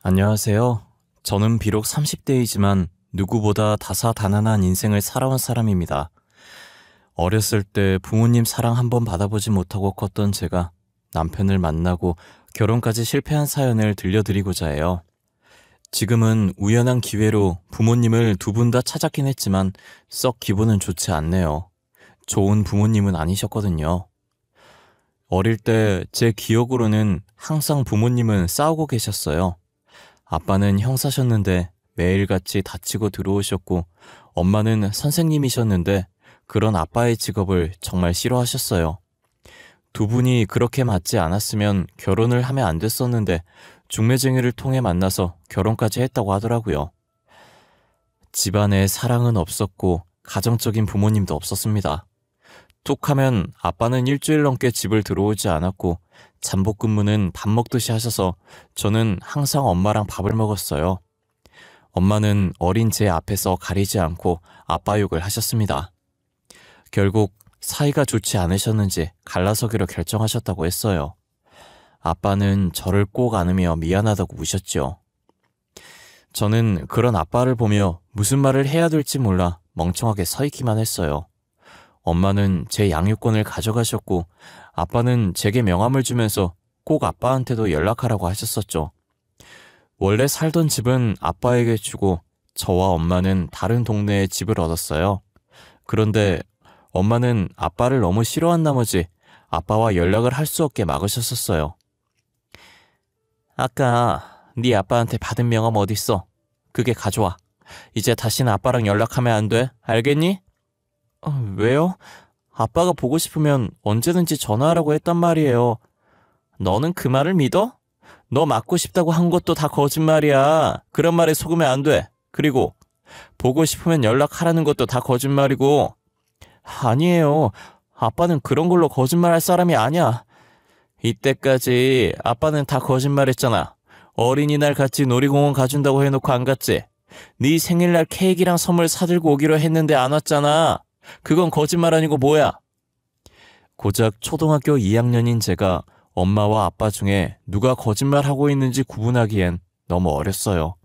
안녕하세요. 저는 비록 30대이지만 누구보다 다사다난한 인생을 살아온 사람입니다. 어렸을 때 부모님 사랑 한 번 받아보지 못하고 컸던 제가 남편을 만나고 결혼까지 실패한 사연을 들려드리고자 해요. 지금은 우연한 기회로 부모님을 두 분 다 찾았긴 했지만 썩 기분은 좋지 않네요. 좋은 부모님은 아니셨거든요. 어릴 때 제 기억으로는 항상 부모님은 싸우고 계셨어요. 아빠는 형사셨는데 매일같이 다치고 들어오셨고, 엄마는 선생님이셨는데 그런 아빠의 직업을 정말 싫어하셨어요. 두 분이 그렇게 맞지 않았으면 결혼을 하면 안 됐었는데 중매쟁이를 통해 만나서 결혼까지 했다고 하더라고요. 집안에 사랑은 없었고 가정적인 부모님도 없었습니다. 툭 하면 아빠는 일주일 넘게 집을 들어오지 않았고 잠복근무는 밥 먹듯이 하셔서 저는 항상 엄마랑 밥을 먹었어요. 엄마는 어린 제 앞에서 가리지 않고 아빠 욕을 하셨습니다. 결국 사이가 좋지 않으셨는지 갈라서기로 결정하셨다고 했어요. 아빠는 저를 꼭 안으며 미안하다고 우셨죠. 저는 그런 아빠를 보며 무슨 말을 해야 될지 몰라 멍청하게 서 있기만 했어요. 엄마는 제 양육권을 가져가셨고 아빠는 제게 명함을 주면서 꼭 아빠한테도 연락하라고 하셨었죠. 원래 살던 집은 아빠에게 주고 저와 엄마는 다른 동네에 집을 얻었어요. 그런데 엄마는 아빠를 너무 싫어한 나머지 아빠와 연락을 할 수 없게 막으셨었어요. 아까 네 아빠한테 받은 명함 어딨어? 그게 가져와. 이제 다시는 아빠랑 연락하면 안 돼. 알겠니? 왜요? 아빠가 보고 싶으면 언제든지 전화하라고 했단 말이에요. 너는 그 말을 믿어? 너 맞고 싶다고 한 것도 다 거짓말이야. 그런 말에 속으면 안 돼. 그리고 보고 싶으면 연락하라는 것도 다 거짓말이고. 아니에요. 아빠는 그런 걸로 거짓말할 사람이 아니야. 이때까지 아빠는 다 거짓말했잖아. 어린이날 같이 놀이공원 가준다고 해놓고 안 갔지? 네 생일날 케이크랑 선물 사들고 오기로 했는데 안 왔잖아. 그건 거짓말 아니고 뭐야? 고작 초등학교 2학년인 제가 엄마와 아빠 중에 누가 거짓말하고 있는지 구분하기엔 너무 어렸어요.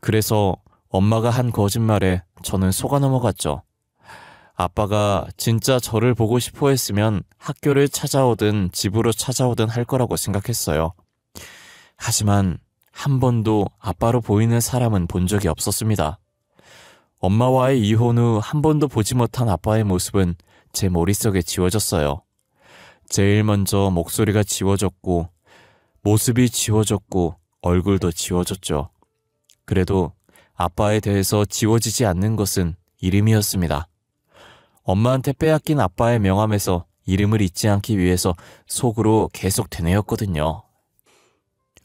그래서 엄마가 한 거짓말에 저는 속아 넘어갔죠. 아빠가 진짜 저를 보고 싶어 했으면 학교를 찾아오든 집으로 찾아오든 할 거라고 생각했어요. 하지만 한 번도 아빠로 보이는 사람은 본 적이 없었습니다. 엄마와의 이혼 후 한 번도 보지 못한 아빠의 모습은 제 머릿속에 지워졌어요. 제일 먼저 목소리가 지워졌고, 모습이 지워졌고, 얼굴도 지워졌죠. 그래도 아빠에 대해서 지워지지 않는 것은 이름이었습니다. 엄마한테 빼앗긴 아빠의 명함에서 이름을 잊지 않기 위해서 속으로 계속 되뇌었거든요.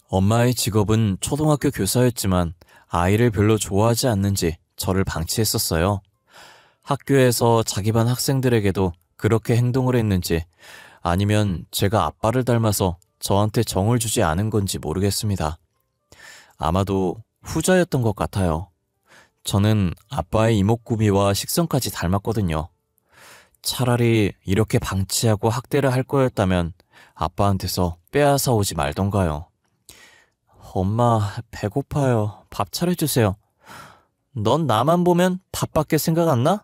엄마의 직업은 초등학교 교사였지만 아이를 별로 좋아하지 않는지 저를 방치했었어요. 학교에서 자기 반 학생들에게도 그렇게 행동을 했는지 아니면 제가 아빠를 닮아서 저한테 정을 주지 않은 건지 모르겠습니다. 아마도 후자였던 것 같아요. 저는 아빠의 이목구비와 식성까지 닮았거든요. 차라리 이렇게 방치하고 학대를 할 거였다면 아빠한테서 빼앗아 오지 말던가요. 엄마, 배고파요. 밥 차려주세요. 넌 나만 보면 밥밖에 생각 안 나?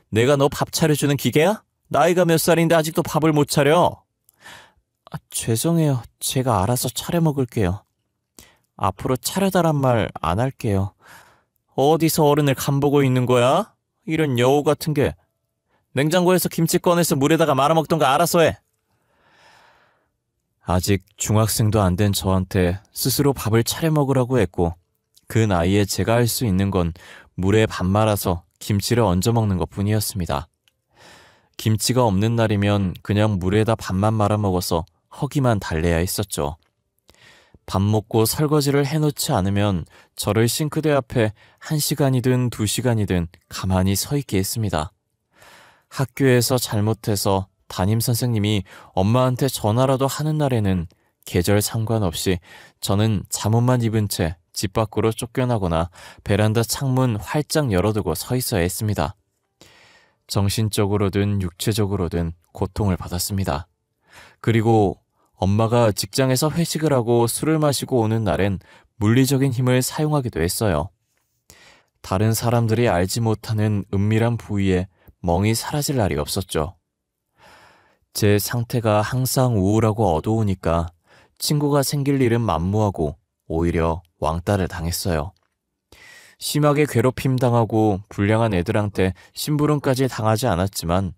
내가 너 밥 차려주는 기계야? 나이가 몇 살인데 아직도 밥을 못 차려. 죄송해요. 제가 알아서 차려 먹을게요. 앞으로 차려달란 말 안 할게요. 어디서 어른을 간보고 있는 거야? 이런 여우 같은 게. 냉장고에서 김치 꺼내서 물에다가 말아먹던가 알아서 해. 아직 중학생도 안 된 저한테 스스로 밥을 차려 먹으라고 했고 그 나이에 제가 할 수 있는 건 물에 밥 말아서 김치를 얹어 먹는 것뿐이었습니다. 김치가 없는 날이면 그냥 물에다 밥만 말아 먹어서 허기만 달래야 했었죠. 밥 먹고 설거지를 해놓지 않으면 저를 싱크대 앞에 1시간이든 2시간이든 가만히 서 있게 했습니다. 학교에서 잘못해서 담임선생님이 엄마한테 전화라도 하는 날에는 계절 상관없이 저는 잠옷만 입은 채 집 밖으로 쫓겨나거나 베란다 창문 활짝 열어두고 서 있어야 했습니다. 정신적으로든 육체적으로든 고통을 받았습니다. 그리고 엄마가 직장에서 회식을 하고 술을 마시고 오는 날엔 물리적인 힘을 사용하기도 했어요. 다른 사람들이 알지 못하는 은밀한 부위에 멍이 사라질 날이 없었죠. 제 상태가 항상 우울하고 어두우니까 친구가 생길 일은 만무하고 오히려 왕따를 당했어요. 심하게 괴롭힘 당하고 불량한 애들한테 심부름까지 당하지 않았지만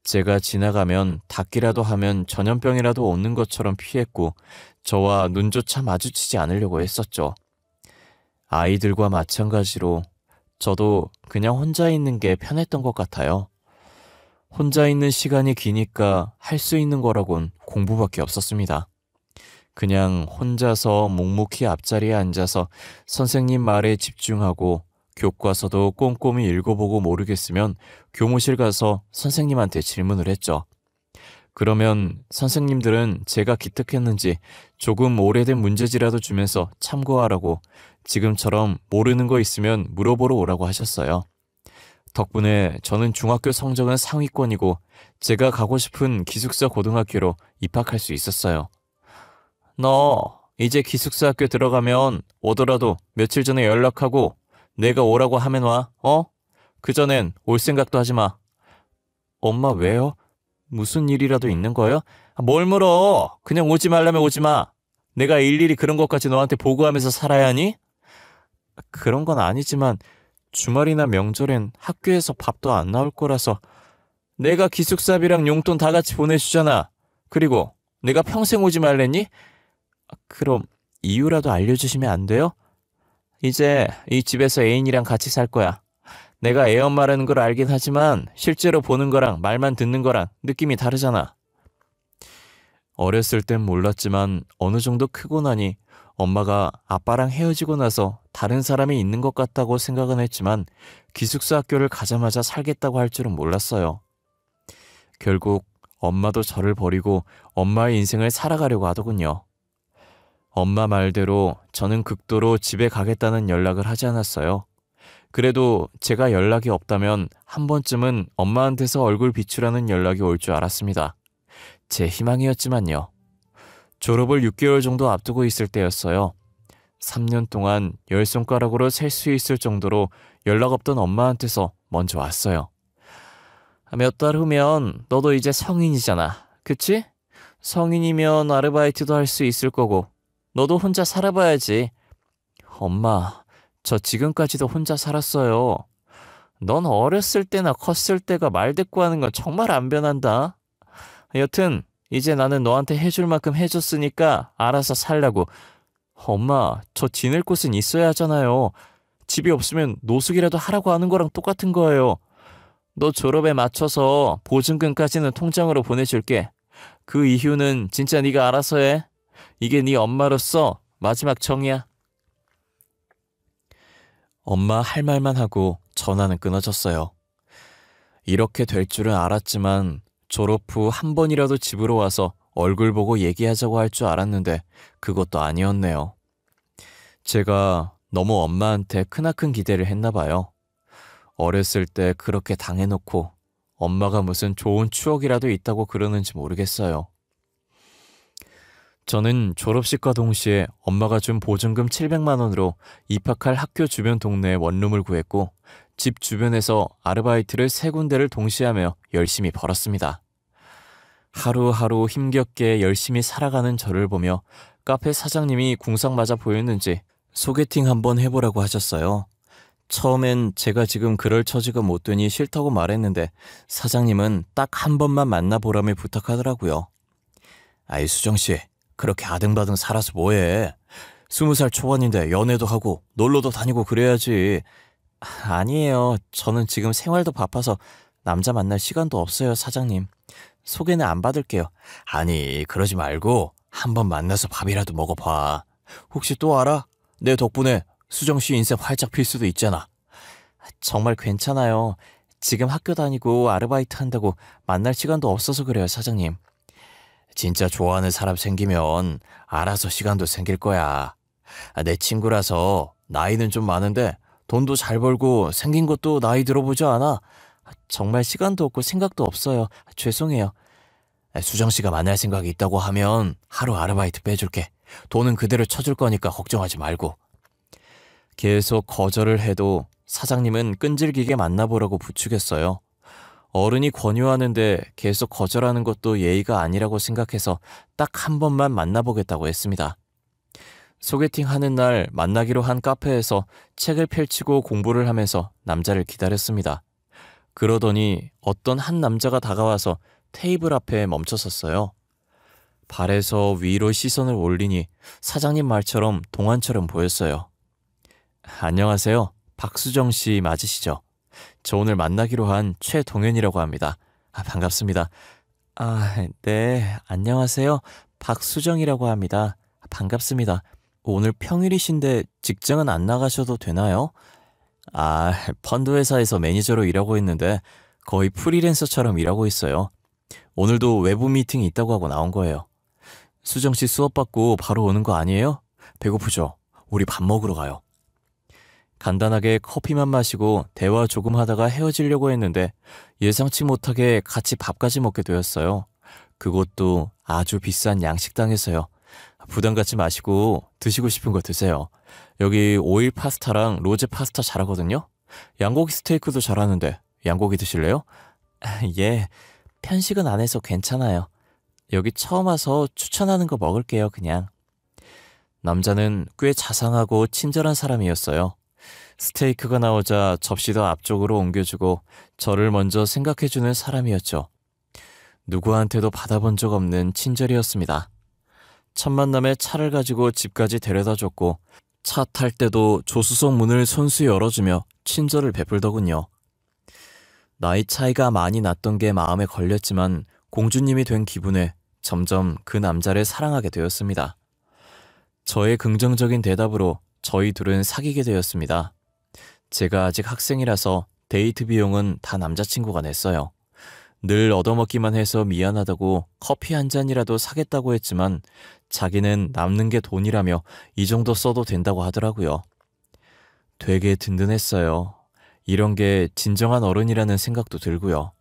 제가 지나가면 닿기라도 하면 전염병이라도 오는 것처럼 피했고 저와 눈조차 마주치지 않으려고 했었죠. 아이들과 마찬가지로 저도 그냥 혼자 있는 게 편했던 것 같아요. 혼자 있는 시간이 기니까 할 수 있는 거라곤 공부밖에 없었습니다. 그냥 혼자서 묵묵히 앞자리에 앉아서 선생님 말에 집중하고 교과서도 꼼꼼히 읽어보고 모르겠으면 교무실 가서 선생님한테 질문을 했죠. 그러면 선생님들은 제가 기특했는지 조금 오래된 문제지라도 주면서 참고하라고 지금처럼 모르는 거 있으면 물어보러 오라고 하셨어요. 덕분에 저는 중학교 성적은 상위권이고 제가 가고 싶은 기숙사 고등학교로 입학할 수 있었어요. 너 이제 기숙사 학교 들어가면 오더라도 며칠 전에 연락하고 내가 오라고 하면 와, 어? 그전엔 올 생각도 하지 마. 엄마 왜요? 무슨 일이라도 있는 거예요? 뭘 물어? 그냥 오지 말라면 오지 마. 내가 일일이 그런 것까지 너한테 보고하면서 살아야 하니? 그런 건 아니지만 주말이나 명절엔 학교에서 밥도 안 나올 거라서 내가 기숙사비랑 용돈 다 같이 보내주잖아. 그리고 내가 평생 오지 말랬니? 그럼 이유라도 알려주시면 안 돼요? 이제 이 집에서 애인이랑 같이 살 거야. 내가 애 엄마라는 걸 알긴 하지만 실제로 보는 거랑 말만 듣는 거랑 느낌이 다르잖아. 어렸을 땐 몰랐지만 어느 정도 크고 나니 엄마가 아빠랑 헤어지고 나서 다른 사람이 있는 것 같다고 생각은 했지만 기숙사 학교를 가자마자 살겠다고 할 줄은 몰랐어요. 결국 엄마도 저를 버리고 엄마의 인생을 살아가려고 하더군요. 엄마 말대로 저는 극도로 집에 가겠다는 연락을 하지 않았어요. 그래도 제가 연락이 없다면 한 번쯤은 엄마한테서 얼굴 비추라는 연락이 올 줄 알았습니다. 제 희망이었지만요. 졸업을 6개월 정도 앞두고 있을 때였어요. 3년 동안 10손가락으로 셀 수 있을 정도로 연락 없던 엄마한테서 먼저 왔어요. 몇 달 후면 너도 이제 성인이잖아. 그치? 성인이면 아르바이트도 할 수 있을 거고 너도 혼자 살아봐야지. 엄마, 저 지금까지도 혼자 살았어요. 넌 어렸을 때나 컸을 때가 말 대꾸하는 건 정말 안 변한다. 여튼 이제 나는 너한테 해줄 만큼 해줬으니까 알아서 살라고. 엄마, 저 지낼 곳은 있어야 하잖아요. 집이 없으면 노숙이라도 하라고 하는 거랑 똑같은 거예요. 너 졸업에 맞춰서 보증금까지는 통장으로 보내줄게. 그 이후는 진짜 네가 알아서 해. 이게 네 엄마로서 마지막 정이야. 엄마 할 말만 하고 전화는 끊어졌어요. 이렇게 될 줄은 알았지만 졸업 후 한 번이라도 집으로 와서 얼굴 보고 얘기하자고 할 줄 알았는데 그것도 아니었네요. 제가 너무 엄마한테 크나큰 기대를 했나 봐요. 어렸을 때 그렇게 당해놓고 엄마가 무슨 좋은 추억이라도 있다고 그러는지 모르겠어요. 저는 졸업식과 동시에 엄마가 준 보증금 700만 원으로 입학할 학교 주변 동네에 원룸을 구했고 집 주변에서 아르바이트를 3군데를 동시에 하며 열심히 벌었습니다. 하루하루 힘겹게 열심히 살아가는 저를 보며 카페 사장님이 궁상 맞아 보였는지 소개팅 한번 해보라고 하셨어요. 처음엔 제가 지금 그럴 처지가 못 되니 싫다고 말했는데 사장님은 딱 한 번만 만나보라며 부탁하더라고요. 아이 수정씨, 그렇게 아등바등 살아서 뭐해. 20살 초반인데 연애도 하고 놀러도 다니고 그래야지. 아니에요. 저는 지금 생활도 바빠서 남자 만날 시간도 없어요, 사장님. 소개는 안 받을게요. 아니, 그러지 말고 한번 만나서 밥이라도 먹어봐. 혹시 또 알아? 내 덕분에 수정씨 인생 활짝 필 수도 있잖아. 정말 괜찮아요. 지금 학교 다니고 아르바이트 한다고 만날 시간도 없어서 그래요, 사장님. 진짜 좋아하는 사람 생기면 알아서 시간도 생길 거야. 내 친구라서 나이는 좀 많은데 돈도 잘 벌고 생긴 것도 나이 들어보지 않아. 정말 시간도 없고 생각도 없어요. 죄송해요. 수정씨가 만날 생각이 있다고 하면 하루 아르바이트 빼줄게. 돈은 그대로 쳐줄 거니까 걱정하지 말고. 계속 거절을 해도 사장님은 끈질기게 만나보라고 부추겼어요. 어른이 권유하는데 계속 거절하는 것도 예의가 아니라고 생각해서 딱 한 번만 만나보겠다고 했습니다. 소개팅 하는 날 만나기로 한 카페에서 책을 펼치고 공부를 하면서 남자를 기다렸습니다. 그러더니 어떤 한 남자가 다가와서 테이블 앞에 멈춰섰어요. 발에서 위로 시선을 올리니 사장님 말처럼 동안처럼 보였어요. 안녕하세요. 박수정 씨 맞으시죠? 저 오늘 만나기로 한 최동현이라고 합니다. 반갑습니다. 네, 안녕하세요. 박수정이라고 합니다. 반갑습니다. 오늘 평일이신데 직장은 안 나가셔도 되나요? 펀드 회사에서 매니저로 일하고 있는데 거의 프리랜서처럼 일하고 있어요. 오늘도 외부 미팅이 있다고 하고 나온 거예요. 수정 씨 수업 받고 바로 오는 거 아니에요? 배고프죠? 우리 밥 먹으러 가요. 간단하게 커피만 마시고 대화 조금 하다가 헤어지려고 했는데 예상치 못하게 같이 밥까지 먹게 되었어요. 그것도 아주 비싼 양식당에서요. 부담 갖지 마시고 드시고 싶은 거 드세요. 여기 오일 파스타랑 로제 파스타 잘하거든요. 양고기 스테이크도 잘하는데 양고기 드실래요? 예, 편식은 안 해서 괜찮아요. 여기 처음 와서 추천하는 거 먹을게요, 그냥. 남자는 꽤 자상하고 친절한 사람이었어요. 스테이크가 나오자 접시도 앞쪽으로 옮겨주고 저를 먼저 생각해주는 사람이었죠. 누구한테도 받아본 적 없는 친절이었습니다. 첫 만남에 차를 가지고 집까지 데려다줬고 차 탈 때도 조수석 문을 손수 열어주며 친절을 베풀더군요. 나이 차이가 많이 났던 게 마음에 걸렸지만 공주님이 된 기분에 점점 그 남자를 사랑하게 되었습니다. 저의 긍정적인 대답으로 저희 둘은 사귀게 되었습니다. 제가 아직 학생이라서 데이트 비용은 다 남자친구가 냈어요. 늘 얻어먹기만 해서 미안하다고 커피 한 잔이라도 사겠다고 했지만 자기는 남는 게 돈이라며 이 정도 써도 된다고 하더라고요. 되게 든든했어요. 이런 게 진정한 어른이라는 생각도 들고요.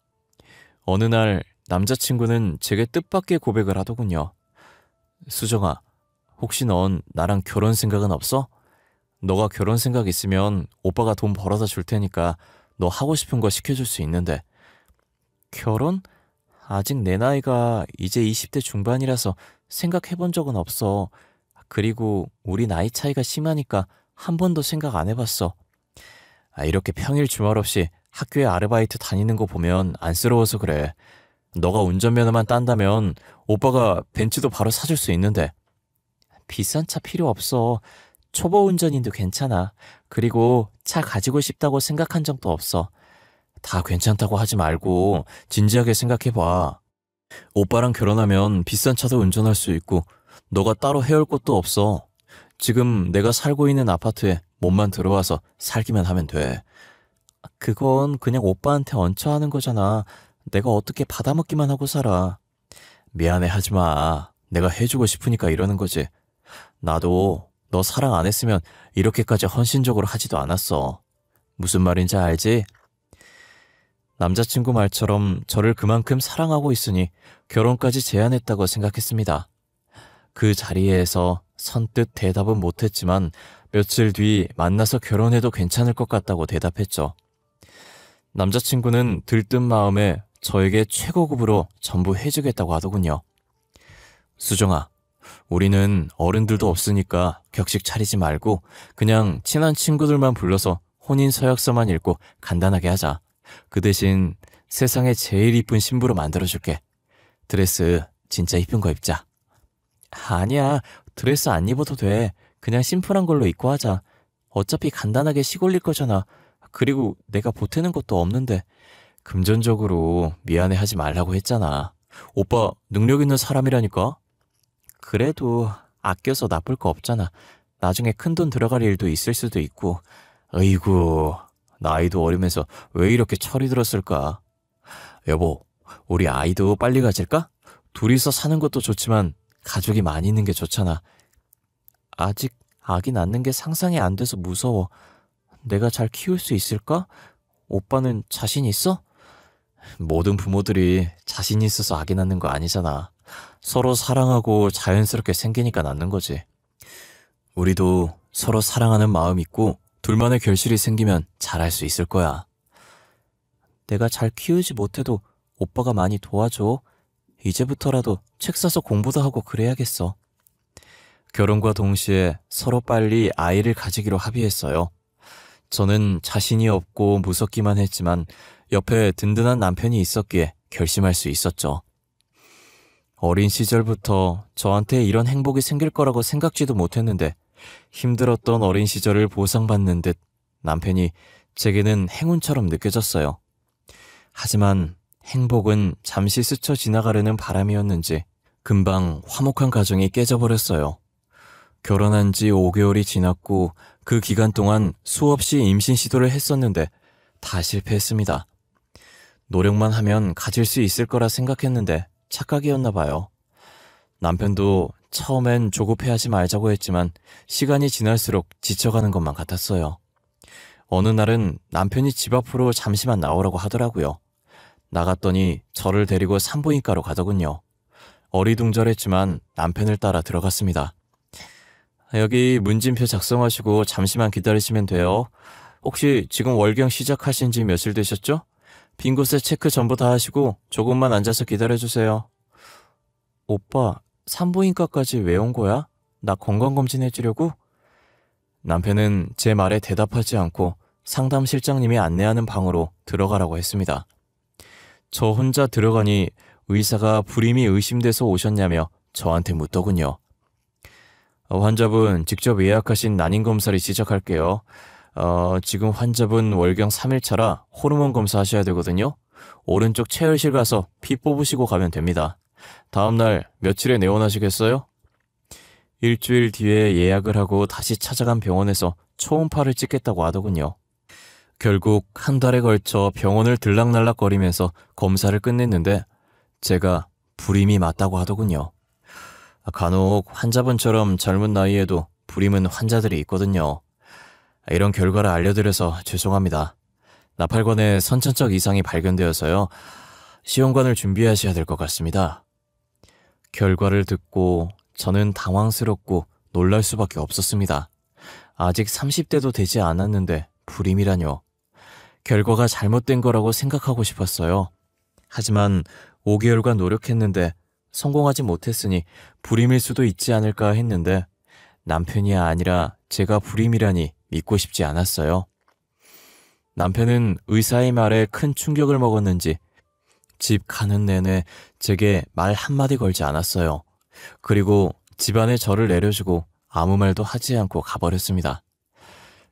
어느 날 남자친구는 제게 뜻밖의 고백을 하더군요. 수정아, 혹시 넌 나랑 결혼 생각은 없어? 너가 결혼 생각 있으면 오빠가 돈 벌어다 줄 테니까 너 하고 싶은 거 시켜줄 수 있는데. 결혼? 아직 내 나이가 이제 20대 중반이라서 생각해본 적은 없어. 그리고 우리 나이 차이가 심하니까 한 번도 생각 안 해봤어. 이렇게 평일 주말 없이 학교에 아르바이트 다니는 거 보면 안쓰러워서 그래. 너가 운전면허만 딴다면 오빠가 벤츠도 바로 사줄 수 있는데. 비싼 차 필요 없어. 초보 운전인도 괜찮아. 그리고 차 가지고 싶다고 생각한 적도 없어. 다 괜찮다고 하지 말고 진지하게 생각해봐. 오빠랑 결혼하면 비싼 차도 운전할 수 있고 너가 따로 해올 것도 없어. 지금 내가 살고 있는 아파트에 몸만 들어와서 살기만 하면 돼. 그건 그냥 오빠한테 얹혀 하는 거잖아. 내가 어떻게 받아먹기만 하고 살아. 미안해 하지 마. 내가 해주고 싶으니까 이러는 거지. 나도 너 사랑 안 했으면 이렇게까지 헌신적으로 하지도 않았어. 무슨 말인지 알지? 남자친구 말처럼 저를 그만큼 사랑하고 있으니 결혼까지 제안했다고 생각했습니다. 그 자리에서 선뜻 대답은 못했지만 며칠 뒤 만나서 결혼해도 괜찮을 것 같다고 대답했죠. 남자친구는 들뜬 마음에 저에게 최고급으로 전부 해주겠다고 하더군요. 수정아, 우리는 어른들도 없으니까 격식 차리지 말고 그냥 친한 친구들만 불러서 혼인 서약서만 읽고 간단하게 하자. 그 대신 세상에 제일 이쁜 신부로 만들어줄게. 드레스 진짜 이쁜 거 입자. 아니야, 드레스 안 입어도 돼. 그냥 심플한 걸로 입고 하자. 어차피 간단하게 시골릴 거잖아. 그리고 내가 보태는 것도 없는데. 금전적으로 미안해하지 말라고 했잖아. 오빠 능력 있는 사람이라니까. 그래도 아껴서 나쁠 거 없잖아. 나중에 큰돈 들어갈 일도 있을 수도 있고. 어이구, 나이도 어리면서 왜 이렇게 철이 들었을까? 여보, 우리 아이도 빨리 가질까? 둘이서 사는 것도 좋지만 가족이 많이 있는 게 좋잖아. 아직 아기 낳는 게 상상이 안 돼서 무서워. 내가 잘 키울 수 있을까? 오빠는 자신 있어? 모든 부모들이 자신이 있어서 아기 낳는 거 아니잖아. 서로 사랑하고 자연스럽게 생기니까 낳는 거지. 우리도 서로 사랑하는 마음 있고 둘만의 결실이 생기면 잘할 수 있을 거야. 내가 잘 키우지 못해도 오빠가 많이 도와줘. 이제부터라도 책 사서 공부도 하고 그래야겠어. 결혼과 동시에 서로 빨리 아이를 가지기로 합의했어요. 저는 자신이 없고 무섭기만 했지만 옆에 든든한 남편이 있었기에 결심할 수 있었죠. 어린 시절부터 저한테 이런 행복이 생길 거라고 생각지도 못했는데 힘들었던 어린 시절을 보상받는 듯 남편이 제게는 행운처럼 느껴졌어요. 하지만 행복은 잠시 스쳐 지나가려는 바람이었는지 금방 화목한 가정이 깨져버렸어요. 결혼한 지 5개월이 지났고 그 기간 동안 수없이 임신 시도를 했었는데 다 실패했습니다. 노력만 하면 가질 수 있을 거라 생각했는데 착각이었나 봐요. 남편도 처음엔 조급해하지 말자고 했지만 시간이 지날수록 지쳐가는 것만 같았어요. 어느 날은 남편이 집 앞으로 잠시만 나오라고 하더라고요. 나갔더니 저를 데리고 산부인과로 가더군요. 어리둥절했지만 남편을 따라 들어갔습니다. 여기 문진표 작성하시고 잠시만 기다리시면 돼요. 혹시 지금 월경 시작하신 지 며칠 되셨죠? 빈 곳에 체크 전부 다 하시고 조금만 앉아서 기다려주세요. 오빠, 산부인과까지 왜 온 거야? 나 건강검진 해주려고? 남편은 제 말에 대답하지 않고 상담실장님이 안내하는 방으로 들어가라고 했습니다. 저 혼자 들어가니 의사가 불임이 의심돼서 오셨냐며 저한테 묻더군요. 환자분 직접 예약하신 난임검사를 시작할게요. 지금 환자분 월경 3일차라 호르몬 검사하셔야 되거든요. 오른쪽 체열실 가서 피 뽑으시고 가면 됩니다. 다음날 며칠에 내원하시겠어요? 일주일 뒤에 예약을 하고 다시 찾아간 병원에서 초음파를 찍겠다고 하더군요. 결국 한 달에 걸쳐 병원을 들락날락거리면서 검사를 끝냈는데 제가 불임이 맞다고 하더군요. 간혹 환자분처럼 젊은 나이에도 불임은 환자들이 있거든요. 이런 결과를 알려드려서 죄송합니다. 나팔관에 선천적 이상이 발견되어서요. 시험관을 준비하셔야 될 것 같습니다. 결과를 듣고 저는 당황스럽고 놀랄 수밖에 없었습니다. 아직 30대도 되지 않았는데 불임이라뇨. 결과가 잘못된 거라고 생각하고 싶었어요. 하지만 5개월간 노력했는데 성공하지 못했으니 불임일 수도 있지 않을까 했는데 남편이 아니라 제가 불임이라니 믿고 싶지 않았어요. 남편은 의사의 말에 큰 충격을 먹었는지 집 가는 내내 제게 말 한마디 걸지 않았어요. 그리고 집안에 저를 내려주고 아무 말도 하지 않고 가버렸습니다.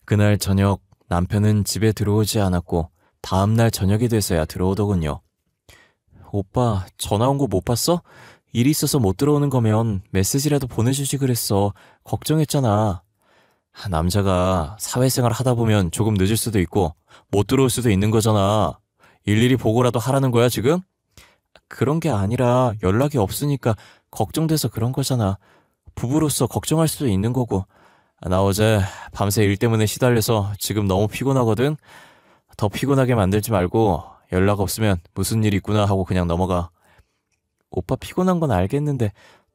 그날 저녁 남편은 집에 들어오지 않았고 다음날 저녁이 돼서야 들어오더군요. 오빠 전화 온 거 못 봤어? 일이 있어서 못 들어오는 거면 메시지라도 보내주지 그랬어. 걱정했잖아. 남자가 사회생활 하다 보면 조금 늦을 수도 있고 못 들어올 수도 있는 거잖아. 일일이 보고라도 하라는 거야 지금? 그런 게 아니라 연락이 없으니까 걱정돼서 그런 거잖아. 부부로서 걱정할 수도 있는 거고. 나 어제 밤새 일 때문에 시달려서 지금 너무 피곤하거든. 더 피곤하게 만들지 말고 연락 없으면 무슨 일 있구나 하고 그냥 넘어가. 오빠 피곤한 건 알겠는데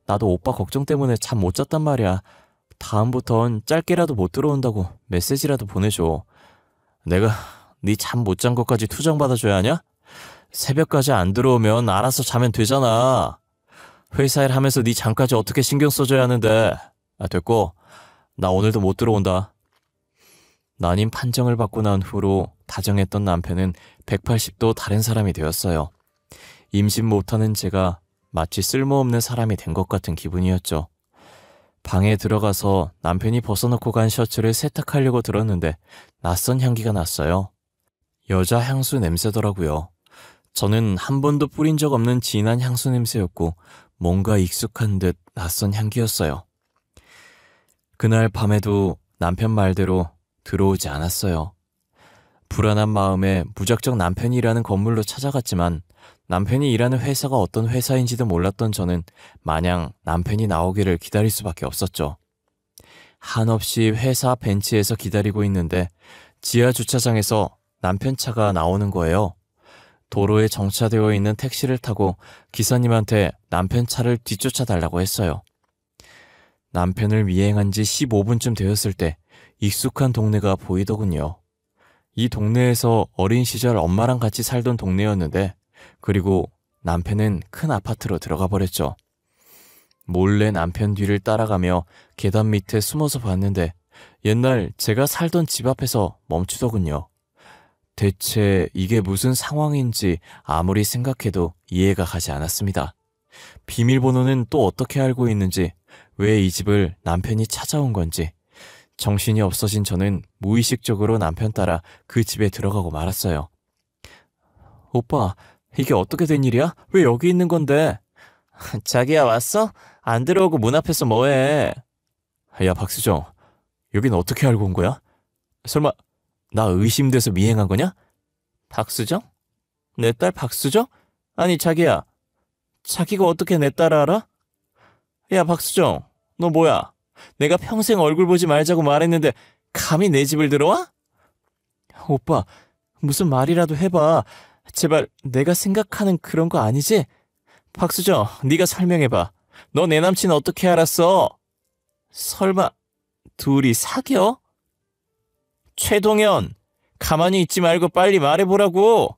나도 오빠 걱정 때문에 잠 못 잤단 말이야. 다음부턴 짧게라도 못 들어온다고 메시지라도 보내줘. 내가 네 잠 못 잔 것까지 투정받아줘야 하냐? 새벽까지 안 들어오면 알아서 자면 되잖아. 회사 일 하면서 네 잠까지 어떻게 신경 써줘야 하는데. 됐고 나 오늘도 못 들어온다. 난임 판정을 받고 난 후로 다정했던 남편은 180도 다른 사람이 되었어요. 임신 못하는 제가 마치 쓸모없는 사람이 된 것 같은 기분이었죠. 방에 들어가서 남편이 벗어놓고 간 셔츠를 세탁하려고 들었는데 낯선 향기가 났어요. 여자 향수 냄새더라고요. 저는 한 번도 뿌린 적 없는 진한 향수 냄새였고 뭔가 익숙한 듯 낯선 향기였어요. 그날 밤에도 남편 말대로 들어오지 않았어요. 불안한 마음에 무작정 남편이 일하는 건물로 찾아갔지만 남편이 일하는 회사가 어떤 회사인지도 몰랐던 저는 마냥 남편이 나오기를 기다릴 수밖에 없었죠. 한없이 회사 벤치에서 기다리고 있는데 지하 주차장에서 남편 차가 나오는 거예요. 도로에 정차되어 있는 택시를 타고 기사님한테 남편 차를 뒤쫓아 달라고 했어요. 남편을 미행한 지 15분쯤 되었을 때 익숙한 동네가 보이더군요. 이 동네에서 어린 시절 엄마랑 같이 살던 동네였는데, 그리고 남편은 큰 아파트로 들어가 버렸죠. 몰래 남편 뒤를 따라가며 계단 밑에 숨어서 봤는데 옛날 제가 살던 집 앞에서 멈추더군요. 대체 이게 무슨 상황인지 아무리 생각해도 이해가 가지 않았습니다. 비밀번호는 또 어떻게 알고 있는지, 왜 이 집을 남편이 찾아온 건지, 정신이 없어진 저는 무의식적으로 남편 따라 그 집에 들어가고 말았어요. 오빠, 이게 어떻게 된 일이야? 왜 여기 있는 건데? 자기야, 왔어? 안 들어오고 문 앞에서 뭐해? 야, 박수정, 여긴 어떻게 알고 온 거야? 설마 나 의심돼서 미행한 거냐? 박수정? 내 딸 박수정? 아니, 자기야, 자기가 어떻게 내 딸을 알아? 야, 박수정, 너 뭐야? 내가 평생 얼굴 보지 말자고 말했는데 감히 내 집을 들어와? 오빠, 무슨 말이라도 해봐. 제발, 내가 생각하는 그런 거 아니지? 박수정, 네가 설명해봐. 너 내 남친 어떻게 알았어? 설마 둘이 사겨? 최동현, 가만히 있지 말고 빨리 말해보라고.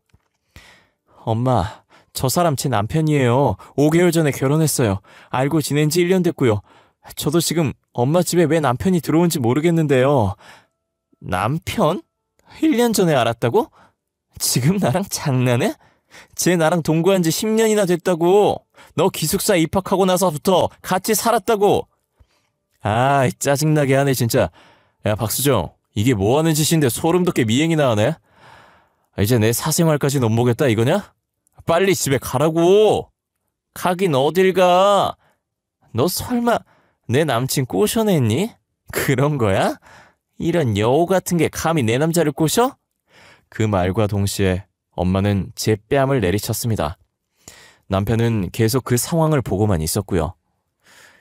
엄마, 저 사람 제 남편이에요. 5개월 전에 결혼했어요. 알고 지낸 지 1년 됐고요. 저도 지금 엄마 집에 왜 남편이 들어온지 모르겠는데요. 남편? 1년 전에 알았다고? 지금 나랑 장난해? 쟤 나랑 동거한 지 10년이나 됐다고. 너 기숙사 입학하고 나서부터 같이 살았다고. 아, 짜증나게 하네 진짜. 야, 박수정, 이게 뭐하는 짓인데 소름 돋게 미행이나 하네? 이제 내 사생활까지 넘보겠다 이거냐? 빨리 집에 가라고. 가긴 어딜 가. 너 설마 내 남친 꼬셔냈니? 그런 거야? 이런 여우 같은 게 감히 내 남자를 꼬셔? 그 말과 동시에 엄마는 제 뺨을 내리쳤습니다. 남편은 계속 그 상황을 보고만 있었고요.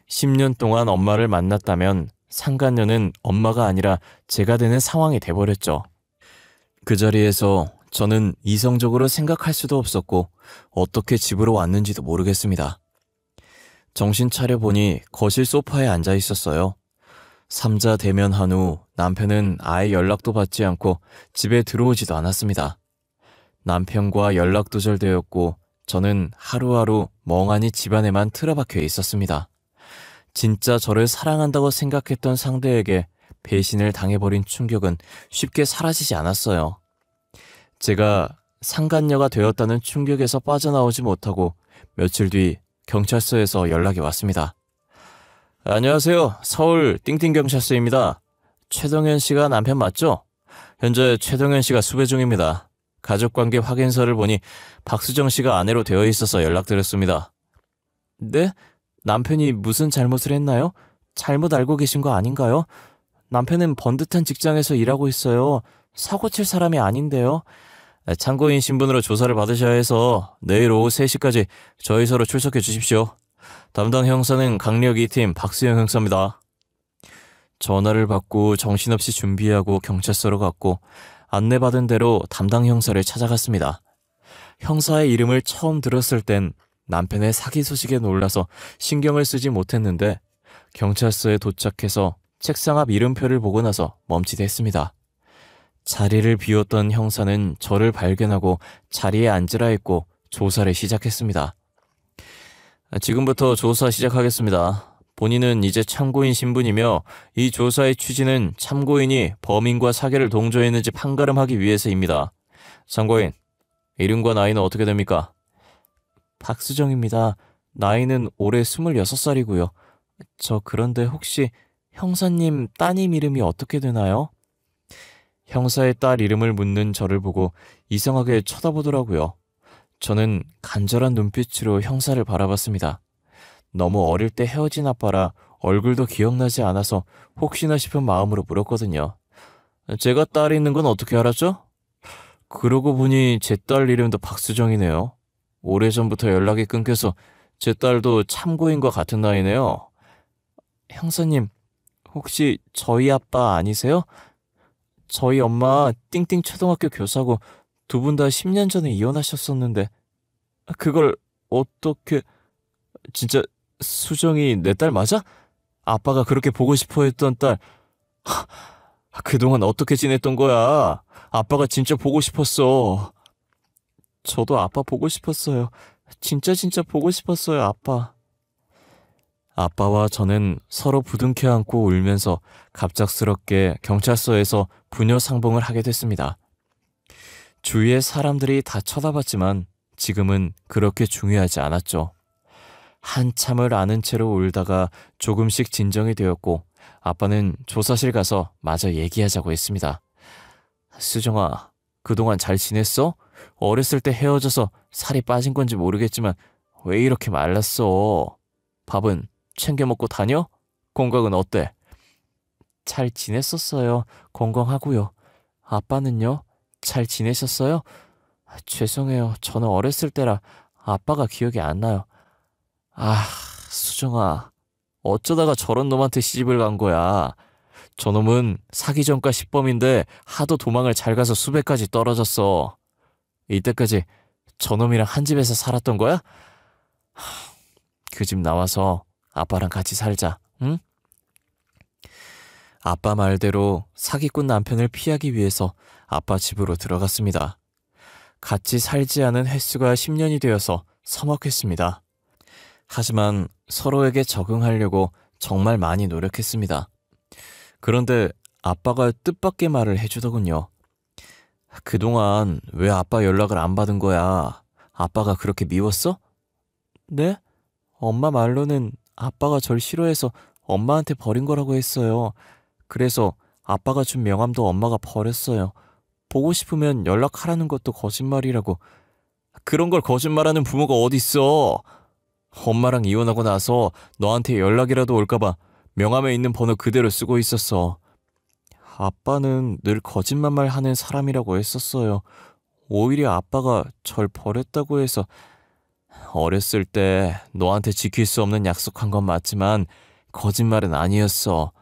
10년 동안 엄마를 만났다면 상간녀는 엄마가 아니라 제가 되는 상황이 돼버렸죠. 그 자리에서 저는 이성적으로 생각할 수도 없었고 어떻게 집으로 왔는지도 모르겠습니다. 정신 차려보니 거실 소파에 앉아 있었어요. 삼자 대면한 후 남편은 아예 연락도 받지 않고 집에 들어오지도 않았습니다. 남편과 연락 두절되었고 저는 하루하루 멍하니 집안에만 틀어박혀 있었습니다. 진짜 저를 사랑한다고 생각했던 상대에게 배신을 당해버린 충격은 쉽게 사라지지 않았어요. 제가 상간녀가 되었다는 충격에서 빠져나오지 못하고 며칠 뒤 경찰서에서 연락이 왔습니다. 안녕하세요. 서울 띵띵경찰서입니다. 최동현 씨가 남편 맞죠? 현재 최동현 씨가 수배 중입니다. 가족관계 확인서를 보니 박수정 씨가 아내로 되어 있어서 연락드렸습니다. 네? 남편이 무슨 잘못을 했나요? 잘못 알고 계신 거 아닌가요? 남편은 번듯한 직장에서 일하고 있어요. 사고 칠 사람이 아닌데요. 참고인 신분으로 조사를 받으셔야 해서 내일 오후 3시까지 저희서로 출석해 주십시오. 담당 형사는 강력 2팀 박수영 형사입니다. 전화를 받고 정신없이 준비하고 경찰서로 갔고 안내받은 대로 담당 형사를 찾아갔습니다. 형사의 이름을 처음 들었을 땐 남편의 사기 소식에 놀라서 신경을 쓰지 못했는데 경찰서에 도착해서 책상 앞 이름표를 보고 나서 멈칫했습니다. 자리를 비웠던 형사는 저를 발견하고 자리에 앉으라 했고 조사를 시작했습니다. 지금부터 조사 시작하겠습니다. 본인은 이제 참고인 신분이며 이 조사의 취지는 참고인이 범인과 사기를 동조했는지 판가름하기 위해서입니다. 참고인, 이름과 나이는 어떻게 됩니까? 박수정입니다. 나이는 올해 26살이고요. 저 그런데 혹시 형사님 따님 이름이 어떻게 되나요? 형사의 딸 이름을 묻는 저를 보고 이상하게 쳐다보더라고요. 저는 간절한 눈빛으로 형사를 바라봤습니다. 너무 어릴 때 헤어진 아빠라 얼굴도 기억나지 않아서 혹시나 싶은 마음으로 물었거든요. 제가 딸 있는 건 어떻게 알았죠? 그러고 보니 제 딸 이름도 박수정이네요. 오래전부터 연락이 끊겨서 제 딸도 참고인과 같은 나이네요. 형사님, 혹시 저희 아빠 아니세요? 저희 엄마 띵띵 초등학교 교사고 두 분 다 10년 전에 이혼하셨었는데 그걸 어떻게... 진짜 수정이 내 딸 맞아? 아빠가 그렇게 보고 싶어 했던 딸. 그동안 어떻게 지냈던 거야? 아빠가 진짜 보고 싶었어. 저도 아빠 보고 싶었어요. 진짜 보고 싶었어요, 아빠. 아빠와 저는 서로 부둥켜 안고 울면서 갑작스럽게 경찰서에서 부녀 상봉을 하게 됐습니다. 주위의 사람들이 다 쳐다봤지만 지금은 그렇게 중요하지 않았죠. 한참을 아는 채로 울다가 조금씩 진정이 되었고 아빠는 조사실 가서 마저 얘기하자고 했습니다. 수정아, 그동안 잘 지냈어? 어렸을 때 헤어져서 살이 빠진 건지 모르겠지만 왜 이렇게 말랐어? 밥은 챙겨 먹고 다녀? 건강은 어때? 잘 지냈었어요. 건강하고요. 아빠는요? 잘 지내셨어요? 죄송해요. 저는 어렸을 때라 아빠가 기억이 안 나요. 수정아. 어쩌다가 저런 놈한테 시집을 간 거야. 저놈은 사기 전과 10범인데 하도 도망을 잘 가서 수배까지 떨어졌어. 이때까지 저놈이랑 한 집에서 살았던 거야? 그 집 나와서 아빠랑 같이 살자, 응? 아빠 말대로 사기꾼 남편을 피하기 위해서 아빠 집으로 들어갔습니다. 같이 살지 않은 횟수가 10년이 되어서 서먹했습니다. 하지만 서로에게 적응하려고 정말 많이 노력했습니다. 그런데 아빠가 뜻밖의 말을 해주더군요. 그동안 왜 아빠 연락을 안 받은 거야? 아빠가 그렇게 미웠어? 네? 엄마 말로는 아빠가 절 싫어해서 엄마한테 버린 거라고 했어요. 그래서 아빠가 준 명함도 엄마가 버렸어요. 보고 싶으면 연락하라는 것도 거짓말이라고. 그런 걸 거짓말하는 부모가 어딨어? 엄마랑 이혼하고 나서 너한테 연락이라도 올까봐 명함에 있는 번호 그대로 쓰고 있었어. 아빠는 늘 거짓말만 하는 사람이라고 했었어요. 오히려 아빠가 절 버렸다고 해서. 어렸을 때 너한테 지킬 수 없는 약속한 건 맞지만 거짓말은 아니었어.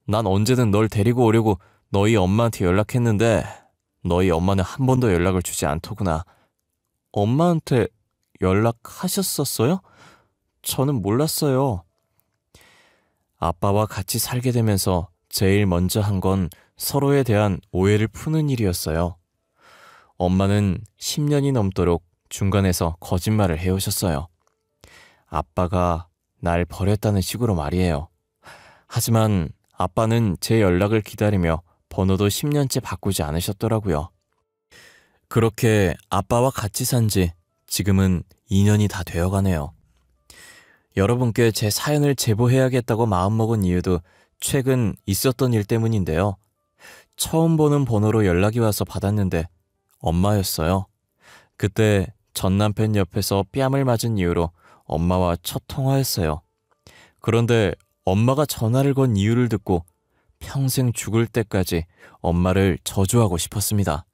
난 언제든 널 데리고 오려고 너희 엄마한테 연락했는데 너희 엄마는 한 번도 연락을 주지 않더구나. 엄마한테 연락하셨었어요? 저는 몰랐어요. 아빠와 같이 살게 되면서 제일 먼저 한 건 서로에 대한 오해를 푸는 일이었어요. 엄마는 10년이 넘도록 중간에서 거짓말을 해오셨어요. 아빠가 날 버렸다는 식으로 말이에요. 하지만 아빠는 제 연락을 기다리며 번호도 10년째 바꾸지 않으셨더라고요. 그렇게 아빠와 같이 산 지 지금은 2년이 다 되어가네요. 여러분께 제 사연을 제보해야겠다고 마음먹은 이유도 최근 있었던 일 때문인데요. 처음 보는 번호로 연락이 와서 받았는데 엄마였어요. 그때 전 남편 옆에서 뺨을 맞은 이유로 엄마와 첫 통화했어요. 그런데 엄마가 전화를 건 이유를 듣고 평생 죽을 때까지 엄마를 저주하고 싶었습니다.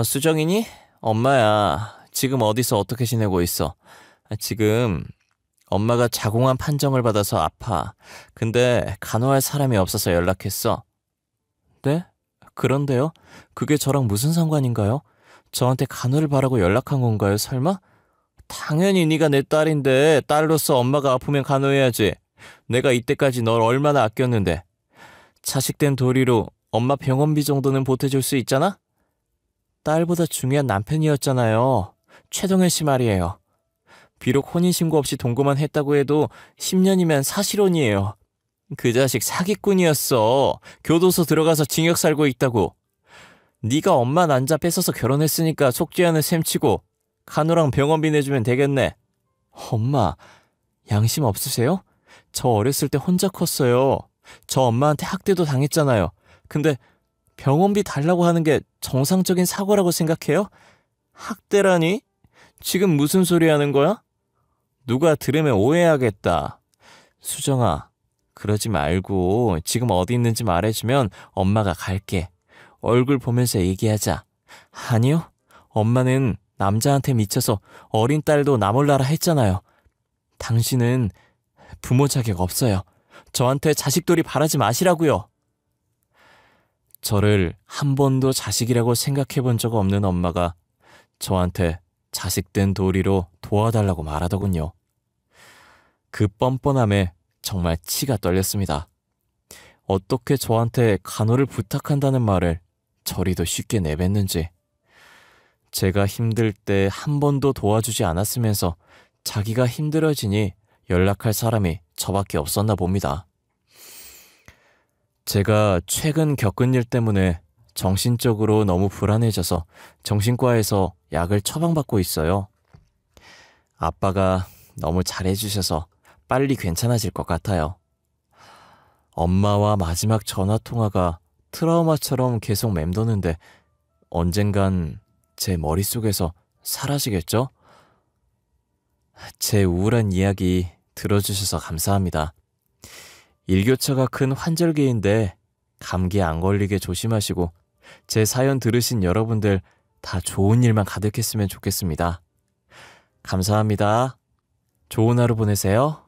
수정이니? 엄마야. 지금 어디서 어떻게 지내고 있어? 지금 엄마가 자궁암 판정을 받아서 아파. 근데 간호할 사람이 없어서 연락했어. 네? 그런데요? 그게 저랑 무슨 상관인가요? 저한테 간호를 바라고 연락한 건가요, 설마? 당연히 네가 내 딸인데 딸로서 엄마가 아프면 간호해야지. 내가 이때까지 널 얼마나 아꼈는데. 자식된 도리로 엄마 병원비 정도는 보태줄 수 있잖아? 딸보다 중요한 남편이었잖아요. 최동현 씨 말이에요. 비록 혼인신고 없이 동거만 했다고 해도 10년이면 사실혼이에요. 그 자식 사기꾼이었어. 교도소 들어가서 징역 살고 있다고. 네가 엄마 난자 뺏어서 결혼했으니까 속죄하는 셈치고 간호랑 병원비 내주면 되겠네. 엄마, 양심 없으세요? 저 어렸을 때 혼자 컸어요. 저 엄마한테 학대도 당했잖아요. 근데 병원비 달라고 하는 게 정상적인 사고라고 생각해요? 학대라니? 지금 무슨 소리 하는 거야? 누가 들으면 오해하겠다. 수정아, 그러지 말고 지금 어디 있는지 말해주면 엄마가 갈게. 얼굴 보면서 얘기하자. 아니요, 엄마는 남자한테 미쳐서 어린 딸도 나 몰라라 했잖아요. 당신은 부모 자격 없어요. 저한테 자식돌이 바라지 마시라고요. 저를 한 번도 자식이라고 생각해 본 적 없는 엄마가 저한테 자식된 도리로 도와달라고 말하더군요. 그 뻔뻔함에 정말 치가 떨렸습니다. 어떻게 저한테 간호를 부탁한다는 말을 저리도 쉽게 내뱉는지. 제가 힘들 때 한 번도 도와주지 않았으면서 자기가 힘들어지니 연락할 사람이 저밖에 없었나 봅니다. 제가 최근 겪은 일 때문에 정신적으로 너무 불안해져서 정신과에서 약을 처방받고 있어요. 아빠가 너무 잘해주셔서 빨리 괜찮아질 것 같아요. 엄마와 마지막 전화통화가 트라우마처럼 계속 맴도는데 언젠간 제 머릿속에서 사라지겠죠? 제 우울한 이야기 들어주셔서 감사합니다. 일교차가 큰 환절기인데 감기 안 걸리게 조심하시고 제 사연 들으신 여러분들 다 좋은 일만 가득했으면 좋겠습니다. 감사합니다. 좋은 하루 보내세요.